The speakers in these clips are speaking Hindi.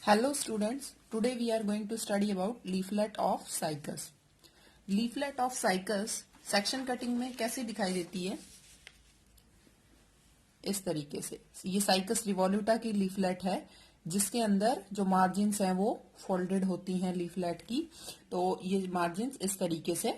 Hello students, today we are going to study about leaflet of cycas. Leaflet of cycas section cutting में कैसे दिखाई देती है? इस तरीके से। ये साइकस रिवोल्यूटा की लीफलेट है जिसके अंदर जो मार्जिन्स हैं वो फोल्डेड होती हैं लीफलेट की। तो ये मार्जिन्स इस तरीके से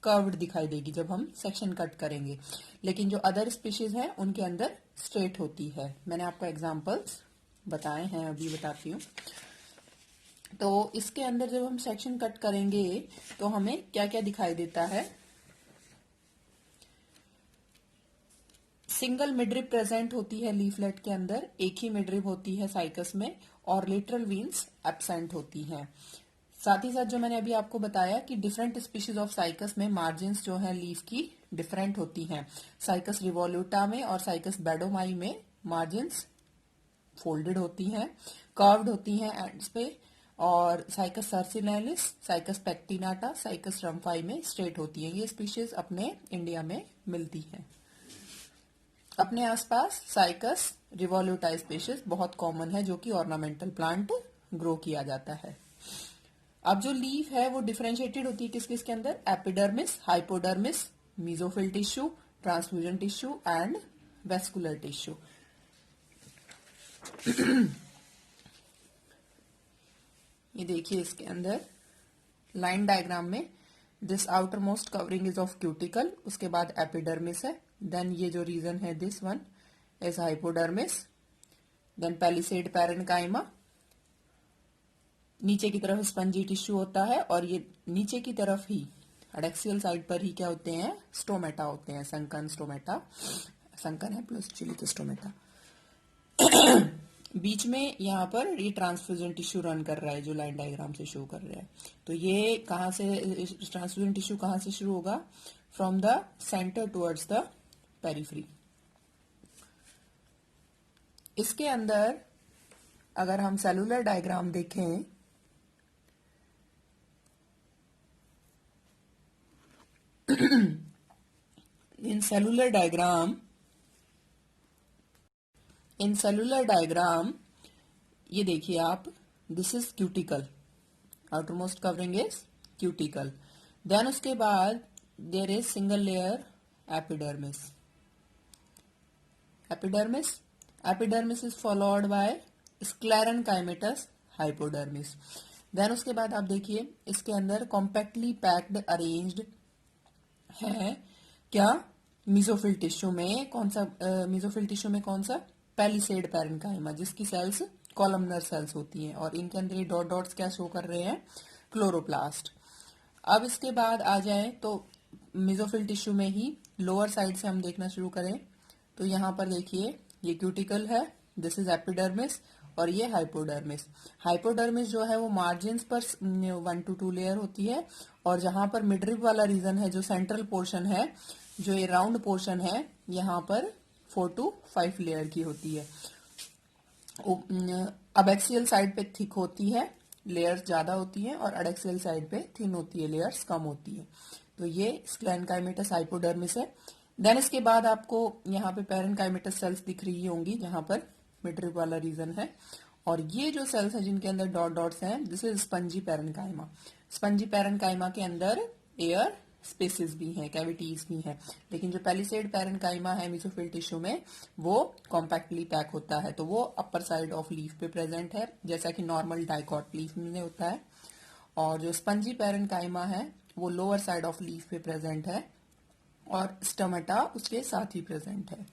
कर्व्ड दिखाई देगी जब हम सेक्शन कट करेंगे, लेकिन जो अदर स्पीशीज हैं उनके अंदर स्ट्रेट होती है। मैंने आपको एग्जांपल्स बताए हैं, अभी बताती हूँ। तो इसके अंदर जब हम सेक्शन कट करेंगे तो हमें क्या क्या दिखाई देता है? सिंगल मिडरिब प्रेजेंट होती है लीफलेट के अंदर, एक ही मिडरिब होती है साइकस में, और लेटरल वीन्स एब्सेंट होती हैं। साथ ही साथ जो मैंने अभी आपको बताया कि डिफरेंट स्पीशीज ऑफ साइकस में मार्जिन्स जो है लीफ की डिफरेंट होती हैं। साइकस रिवोल्यूटा में और साइकस बेडोमाई में मार्जिन्स फोल्डेड होती हैं, कर्व्ड होती हैं एंड्स पे, और साइकस सर्सिलैलिस, साइकस पेक्टिनाटा, साइकस रम्फाई में स्ट्रेट होती हैं। ये स्पीशीज अपने इंडिया में मिलती हैं। अपने आसपास साइकस रिवोल्यूटा स्पीशीज बहुत कॉमन है जो कि ऑर्नामेंटल प्लांट ग्रो किया जाता है। अब जो लीफ है वो डिफरेंशिएटेड होती है किस किस के अंदर? Epidermis, hypodermis, mesophyll tissue, transfusion tissue and vascular tissue. ये देखिए इसके अंदर लाइन डायग्राम में this outer most covering is of cuticle, उसके बाद एपिडर्मिस है, देन ये जो रीजन है this one is hypodermis, then palisade parenchyma, नीचे की तरफ स्पंजी टिश्यू होता है, और ये नीचे की तरफ ही एडेक्सियल साइड पर ही क्या होते हैं? स्टोमेटा होते हैं, संकन स्टोमेटा, संकन है प्लस चिलित स्टोमेटा। बीच में यहाँ पर ये ट्रांसफ्यूजन टिश्यू रन कर रहा है जो लाइन डायग्राम से शो कर रहा है। तो ये कहाँ से ट्रांसफ्यूजन टिश्यू कहाँ से शुरू होगा? From the centre towards the periphery. इसके अंदर अगर हम सेलुलर डायग्राम देखें इन सेलुलर डायग्राम ये देखिए आप, this is cuticle, outermost covering is cuticle, then उसके बाद there is single layer epidermis, epidermis is followed by sclerenchymatous hypodermis. Then उसके बाद आप देखिए इसके अंदर कॉम्पैक्टली पैक्ड अरेन्ज्ड है क्या? मीजोफिल टिश्यू में कौन सा? मीजोफिल टिश्यू में कौन सा? पैलिसेड पैरेन्काइमा, जिसकी सेल्स कॉलमनर सेल्स होती हैं, और इनके अंदर ये डॉट डॉट्स क्या शो कर रहे हैं? क्लोरोप्लास्ट। अब इसके बाद आ जाए तो मीजोफिल टिश्यू में ही लोअर साइड से हम देखना शुरू करें तो यहाँ पर देखिए ये क्यूटिकल है, दिस इज एपिडर्मिस, और ये हाइपोडर्मिस। हाइपोडर्मिस जो है वो मार्जिन्स पर 1 to 2 लेयर होती है, और जहां पर मिडरिब वाला रीजन है, जो सेंट्रल पोर्शन है, जो ये राउंड पोर्शन है, यहाँ पर 4 to 5 लेयर की होती है। अबैक्सियल साइड पे थिक होती है, लेयर्स ज्यादा होती है, और एडेक्सियल साइड पे थिन होती है, लेयर्स कम होती है। तो ये स्क्लेरेनकाइमेटस हाइपोडर्मिस है। देन इसके बाद आपको यहाँ पे पैरेन्काइमेटस सेल्स दिख रही होंगी जहां पर मिडरिब वाला रीजन है, और ये जो सेल्स हैं जिनके अंदर डॉट डॉट्स हैं, this is spongy parenchyma. Spongy parenchyma के अंदर एयर स्पेसेस भी हैं, कैविटीज भी हैं, लेकिन जो पैलिसेड पैरेन्काइमा है मीसोफिल टिश्यू में वो कॉम्पैक्टली पैक होता है, तो वो अपर साइड ऑफ लीफ पे प्रेजेंट है, जैसा कि नॉर्मल डाइकॉट लीफ में होता है। और जो स्पंजी पैरेन्काइमा है वो लोअर साइड ऑफ लीफ पे प्रेजेंट है, और स्टोमेटा उसके साथ ही प्रेजेंट है।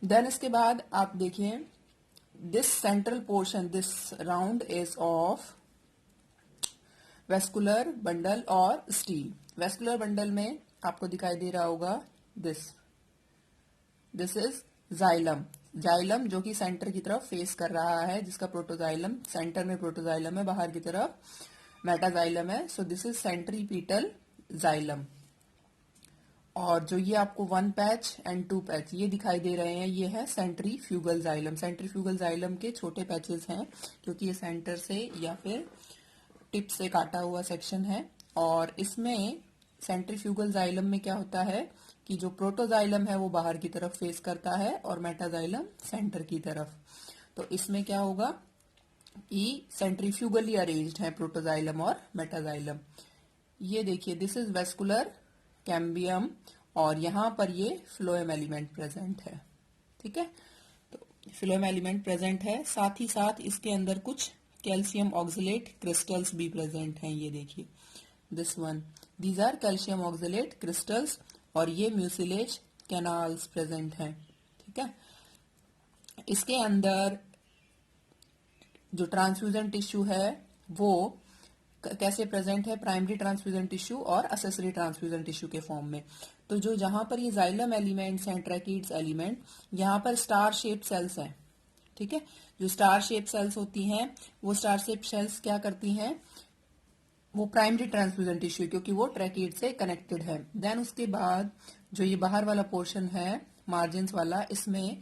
देन इसके बाद आप देखिए this central portion, this round is of vascular bundle और स्टील। वेस्कुलर बंडल में आपको दिखाई दे रहा होगा दिस इज जाइलम, जाइलम जो कि सेंटर की तरफ फेस कर रहा है, जिसका प्रोटोजाइलम, सेंटर में प्रोटोजाइलम है, बाहर की तरफ मेटाजाइलम है। So this is centripetal xylem. और जो ये आपको 1 पैच एंड 2 पैच ये दिखाई दे रहे हैं, ये है सेंट्रीफ्यूगल जाइलम। सेंट्रीफ्यूगल जाइलम के छोटे पैचेस हैं क्योंकि ये सेंटर से या फिर टिप से काटा हुआ सेक्शन है, और इसमें सेंट्रीफ्यूगल जाइलम में क्या होता है कि जो प्रोटोजाइलम है वो बाहर की तरफ फेस करता है और मेटाजाइलम सेंटर की तरफ। तो इसमें क्या होगा कि सेंट्रीफ्यूगली अरेंज्ड है प्रोटोजाइलम और मेटाजाइलम। ये देखिए, दिस इज वेस्कुलर कैम्बियम और यहां पर ये फ्लोएम एलिमेंट प्रेजेंट है। ठीक है, तो फ्लोएम एलिमेंट प्रेजेंट है, साथ ही साथ इसके अंदर कुछ कैल्शियम ऑक्सलेट क्रिस्टल्स भी प्रेजेंट हैं। ये देखिए, this one, these are calcium oxalate crystals और ये म्यूसिलेज कैनाल्स प्रेजेंट हैं। ठीक है, इसके अंदर जो ट्रांसफ्यूजन टिश्यू है वो कैसे प्रेजेंट है, प्राइमरी ट्रांसफ्यूजन टिश्यू और असेसरी ट्रांसफ्यूजन टिश्यू के फॉर्म में। तो जो जहां पर ये जाइलम एलिमेंट्स हैं, ट्रैकिड्स एलिमेंट, यहाँ पर स्टार शेप सेल्स हैं। ठीक है, जो स्टार शेप सेल्स होती हैं वो स्टार शेप सेल्स क्या करती हैं, वो प्राइमरी ट्रांसफ्यूजन टिश्यू, क्योंकि वो ट्रैकिड से कनेक्टेड है। देन उसके बाद जो ये बाहर वाला पोर्शन है मार्जिन वाला, इसमें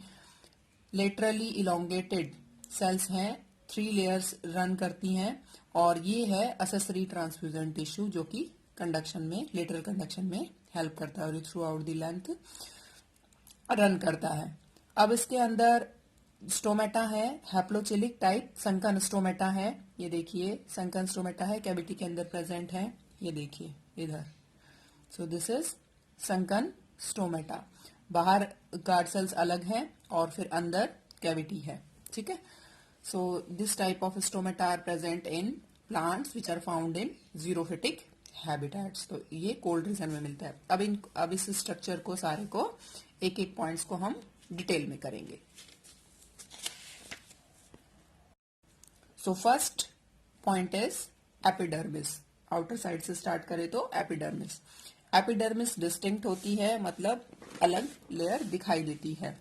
लेटरली इलोंगेटेड सेल्स हैं, 3 लेयर्स रन करती हैं और ये है असेसरी ट्रांसफ्यूजन टिश्यू जो कि कंडक्शन में, लेटरल कंडक्शन में हेल्प करता है और through out the length run करता है। अब इसके अंदर स्टोमेटा है, हैप्लोचिलिक टाइप संकन स्टोमेटा है। ये देखिए, संकन स्टोमेटा है, कैविटी के अंदर प्रेजेंट है। ये देखिए इधर, so this is sunken stomata. बाहर गार्ड सेल्स अलग हैं और फिर अंदर कैविटी है। ठीक है, so this type of stomata are present in plants which are found in xerophytic habitats. तो ये कोल्ड रीजन में मिलता है। अब इस स्ट्रक्चर को सारे को एक एक पॉइंट्स को हम डिटेल में करेंगे। So first point is epidermis. Outer side से स्टार्ट करें तो एपिडर्मिस। एपिडर्मिस डिस्टिंक्ट होती है, मतलब अलग लेयर दिखाई देती है।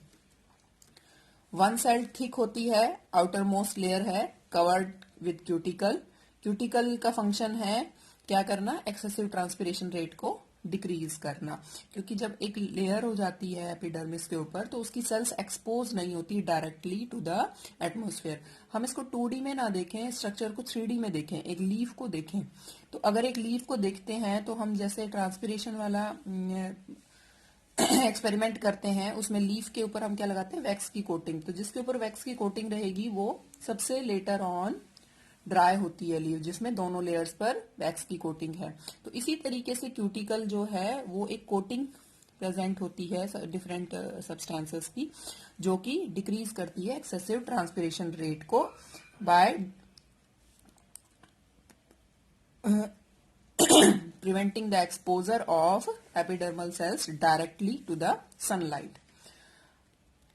वन साइड थिक होती है, आउटर मोस्ट लेयर है कवर्ड विद क्यूटिकल। क्यूटिकल का फंक्शन है क्या करना, एक्सेसिव ट्रांसपिरेशन रेट को डिक्रीज करना, क्योंकि जब एक लेयर हो जाती है एपिडर्मिस के ऊपर तो उसकी सेल्स एक्सपोज नहीं होती डायरेक्टली टू द एटमोस्फेयर। हम इसको 2D में ना देखें, स्ट्रक्चर को 3D में देखें, एक लीफ को देखें। तो अगर एक लीफ को देखते हैं तो हम जैसे ट्रांसपिरेशन वाला एक्सपेरिमेंट करते हैं, उसमें लीफ के ऊपर हम क्या लगाते हैं, वैक्स की कोटिंग। तो जिसके ऊपर वैक्स की कोटिंग रहेगी वो सबसे लेटर ऑन ड्राई होती है लीव, जिसमें दोनों लेयर्स पर वैक्स की कोटिंग है। तो इसी तरीके से क्यूटिकल जो है वो एक कोटिंग प्रेजेंट होती है डिफरेंट सब्सटेंसेस की, जो कि डिक्रीज करती है एक्सेसिव ट्रांसपिरेशन रेट को bye preventing the exposure of epidermal cells directly to the sunlight.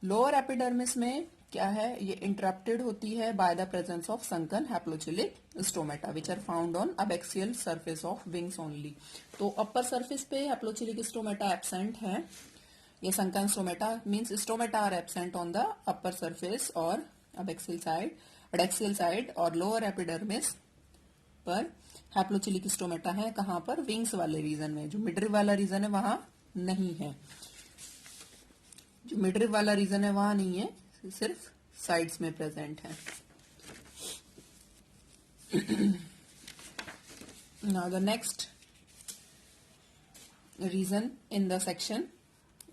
Lower epidermis में क्या है, ये इंटरप्टेड होती है by the presence of sunken haplocheilic stomata which are found on abaxial surface of wings only. तो अपर सरफेस पे हैप्लोचिलिक स्टोमेटा एब्सेंट है। ये sunken stomata means stomata are absent on the upper surface और अबैक्सियल साइड, एडैक्सियल साइड, और लोअर एपिडर्मिस पर हैप्लोचिलिक स्टोमेटा है। कहां पर, विंग्स वाले रीजन में। जो मिडरिव वाला रीजन है वहां नहीं है, जो मिडरिव वाला रीजन है वहां नहीं है, सिर्फ साइड्स में प्रेजेंट है। Now the next region in the section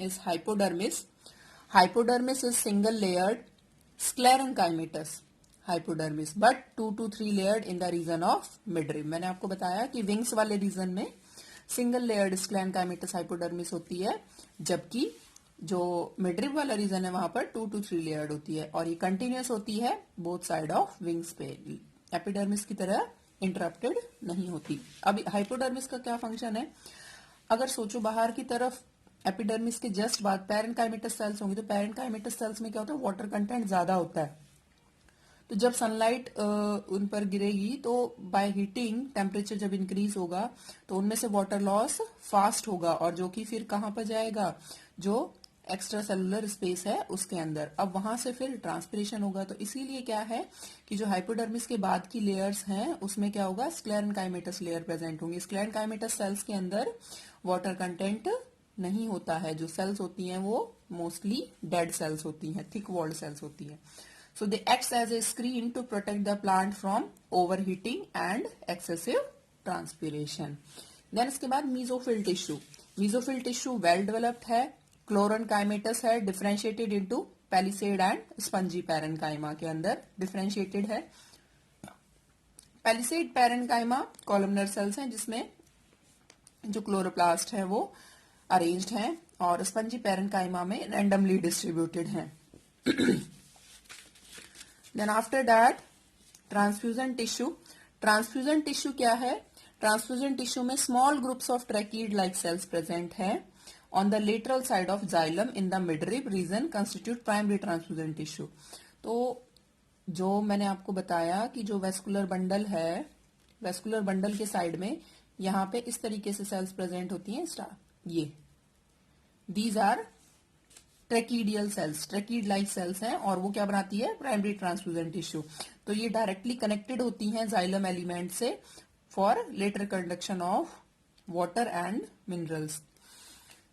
is hypodermis. Hypodermis is single layered sclerenchymatous hypodermis but 2 to 3 layered in the region of midrib. मैंने आपको बताया कि विंग्स वाले रीजन में सिंगल लेयर्ड स्क्लेरेंकाइमेटस हाइपोडर्मिस होती है, जबकि जो मिडरिव वाला रीजन है वहां पर 2 to 3 लेयर्ड होती है और ये कंटिन्यूअस होती है बोथ साइड ऑफ विंग्स पे, एपिडर्मिस की तरह इंटरप्टेड नहीं होती. अब हाइपोडर्मिस का क्या फंक्शन है, अगर सोचो बाहर की तरफ एपिडर्मिस के जस्ट बाद पैरेन्काइमेटस सेल्स होंगे, तो पैरेन्काइमेटस सेल्स में क्या होता है, वाटर कंटेंट ज्यादा होता है. तो जब सनलाइट उन पर गिरेगी तो बाय हीटिंग टेम्परेचर जब इंक्रीज होगा तो उनमें से वाटर लॉस फास्ट होगा और जो कि फिर कहां पर जाएगा, जो एक्स्ट्रा सेलुलर स्पेस है उसके अंदर. अब वहां से फिर ट्रांसपिरेशन होगा. तो इसीलिए क्या है कि जो हाइपोडर्मिस के बाद की लेयर्स हैं उसमें क्या होगा, स्क्लेरेन्काइमेटस लेयर प्रेजेंट होंगी. स्क्लेरेन्काइमेटस सेल्स के अंदर वाटर कंटेंट नहीं होता है. जो सेल्स होती हैं वो मोस्टली डेड सेल्स होती हैं, थिक वॉल्ड सेल्स होती हैं. So they acts as a screen to protect the plant from overheating and excessive transpiration. Then इसके बाद mesophil tissue. Mesophyll tissue well developed है, क्लोरेनकाइमेटस है, differentiated into palisade and spongy parenchyma के अंदर डिफरेंशिएटेड है। पैलिसेड पैरेन्काइमा कॉलमनर सेल्स हैं जिसमें जो क्लोरोप्लास्ट है वो अरेंज्ड हैं, और स्पंजी पैरेन्काइमा में रैंडमली डिस्ट्रीब्यूटेड हैं। Then after that transfusion tissue. Transfusion tissue क्या है? ट्रांसफ्यूजन टिश्यू में small groups of tracheid like cells present है on the lateral side of xylem in the midrib region constitute primary transfusion tissue. तो जो मैंने आपको बताया कि जो वेस्कुलर बंडल है, वेस्कुलर बंडल के साइड में यहां पे इस तरीके से सेल्स प्रेजेंट होती हैं, ये these are tracheidal cells, tracheid like cells हैं, और वो क्या बनाती है? Primary transfusion tissue. तो ये डायरेक्टली कनेक्टेड होती हैं जाइलम एलिमेंट से for later conduction of water and minerals.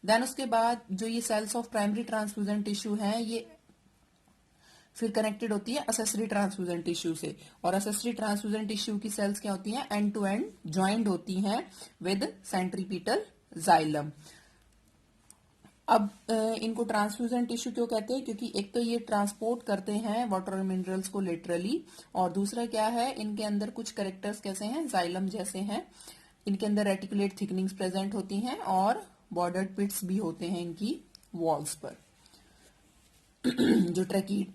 Then उसके बाद जो ये cells of primary transfusion tissue हैं, ये फिर कनेक्टेड होती है असेसरी ट्रांसफ्यूजन टिश्यू से, और असेसरी ट्रांसफ्यूजन टिश्यू की सेल्स क्या होती हैं? एंड टू एंड ज्वाइंट होती हैं विद सेंट्रीपिटल जाइलम। अब इनको ट्रांसफ्यूजन टिश्यू क्यों कहते हैं? क्योंकि एक तो ये ट्रांसपोर्ट करते हैं वाटर और मिनरल्स को लेटरली, और दूसरा क्या है, इनके अंदर कुछ कैरेक्टर्स कैसे हैं? जाइलम जैसे हैं। इनके अंदर रेटिकुलेट थिकनिंग्स प्रेजेंट होती हैं और बॉर्डर्ड पिट्स भी होते हैं इनकी वॉल्स पर। जो ट्रैकीड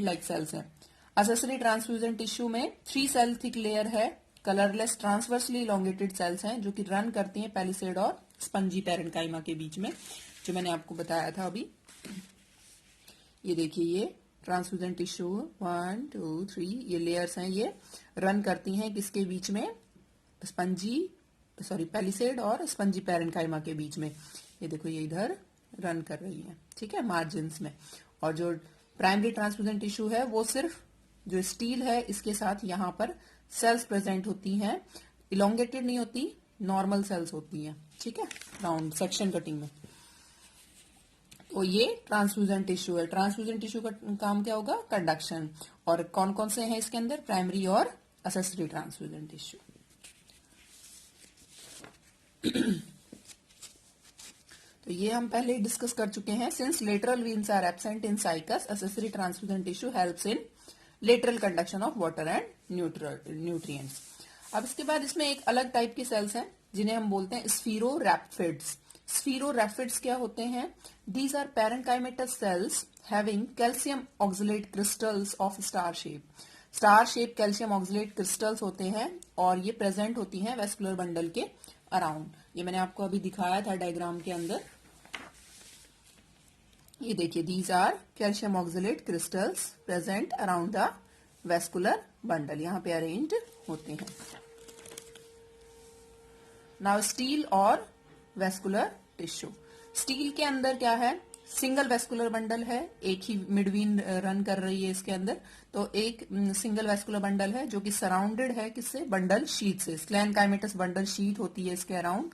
लाइक सेल्स हैं। असेसरी ट्रांसफ्यूजन टिश्यू में 3 सेल थिक लेयर है, कलरलेस ट्रांसवर्सली इलोंगेटेड सेल्स हैं जो कि रन करती हैं पैलिसेड और स्पंजी पैरेन्काइमा के बीच में, जो मैंने आपको बताया था अभी। ये देखिए, ये ट्रांसफ्यूजन टिश्यू 1 2 3 ये लेयर्स हैं, ये रन करती हैं किसके बीच में? पैलिसेड और स्पंजी पैरेन्काइमा के बीच में। ये देखो, ये इधर रन कर रही है, ठीक है, मार्जिन्स में। और जो प्राइमरी ट्रांसफ्यूजन टिश्यू है वो सिर्फ जो स्टील है इसके साथ यहां पर सेल्स प्रेजेंट होती हैं, इलोंगेटेड नहीं होती, नॉर्मल सेल्स होती हैं, ठीक है, राउंड सेक्शन कटिंग में। तो ये ट्रांसफ्यूजन टिश्यू है। ट्रांसफ्यूजन टिश्यू का काम क्या होगा? कंडक्शन। और कौन कौन से हैं इसके अंदर? प्राइमरी और असेसरी ट्रांसफ्यूजन टिश्यू। तो ये हम पहले डिस्कस कर चुके हैं। Since lateral veins are absent in Cycas, accessory transfusion tissue helps in lateral conduction of water and nutrients. अब इसके बाद इसमें एक अलग टाइप के सेल्स हैं जिन्हें हम बोलते हैं स्फीरोरैप्टिड्स। स्फीरोरैप्टिड्स क्या होते हैं? These are parenchymatous cells having calcium oxalate crystals of star shape. Star shape calcium oxalate crystals होते हैं और ये प्रेजेंट होती हैं वेस्कुलर बंडल के अराउंड। ये मैंने आपको अभी दिखाया था डायग्राम के अंदर। ये देखिए, these are calcium oxalate crystals present around the vascular bundle, यहां पे अरेंज्ड होते हैं। नाउ स्टील और वेस्कुलर टिश्यू। स्टील के अंदर क्या है? सिंगल वेस्कुलर बंडल है, एक ही मिडवीन रन कर रही है इसके अंदर। तो एक सिंगल वेस्कुलर बंडल है जो कि सराउंडेड है किससे? बंडल शीट से। स्क्लेरेनकाइमेटस बंडल शीट होती है इसके अराउंड।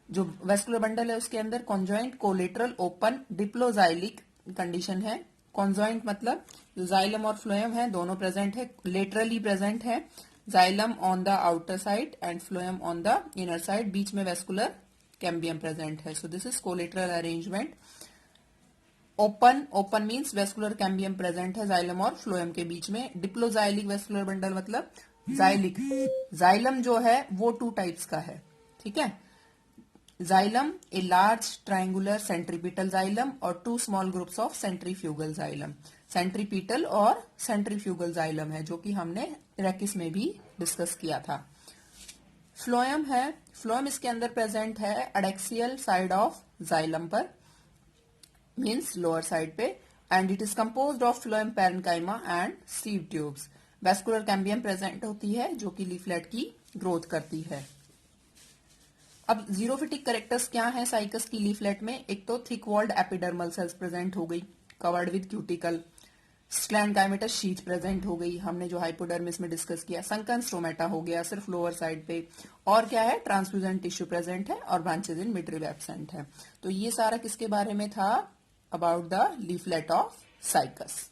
जो वेस्कुलर बंडल है उसके अंदर conjoint collateral open diploxylic condition है। कॉन्जॉइंट मतलब जो जाइलम और फ्लोएम है दोनों प्रेजेंट है, लेटरली प्रेजेंट है। Xylem on the outer side and phloem on the inner side, बीच में वेस्कुलर कैम्बियम प्रेजेंट है। So this is collateral arrangement. Open means vascular cambium present है जाइलम और फ्लोएम के बीच में। डिप्लोजाइलिक वेस्कुलर बंडल मतलब जाइलिक। जाइलम जो है वो 2 टाइप्स का है, ठीक है। Xylem a large triangular centripetal xylem और 2 small groups of centrifugal xylem. Centripetal और सेंट्रीफ्यूगल जाइलम है जो कि हमने रेकिस में भी डिस्कस किया था। फ्लोएम है, फ्लोएम इसके अंदर प्रेजेंट है एडेक्सियल साइड ऑफ जाइलम पर, मीन्स लोअर साइड पे, and it is composed of phloem parenchyma and seed tubes. Vascular cambium present होती है जो कि लीफलेट की ग्रोथ करती है। अब जीरोफिटिक कैरेक्टर्स क्या है साइकस की लीफलेट में? एक तो thick walled epidermal cells present हो गई covered with cuticle. Sclerenchymatous sheet present हो गई, हमने जो हाइपोडर्मिस में डिस्कस किया। संकन स्टोमेटा हो गया सिर्फ लोअर साइड पे। और क्या है? ट्रांसफ्यूजन टिश्यू प्रेजेंट है और ब्रांचेज इन मिडरिब एब्सेंट है। तो ये सारा किसके बारे में था? About the leaflet of cycas.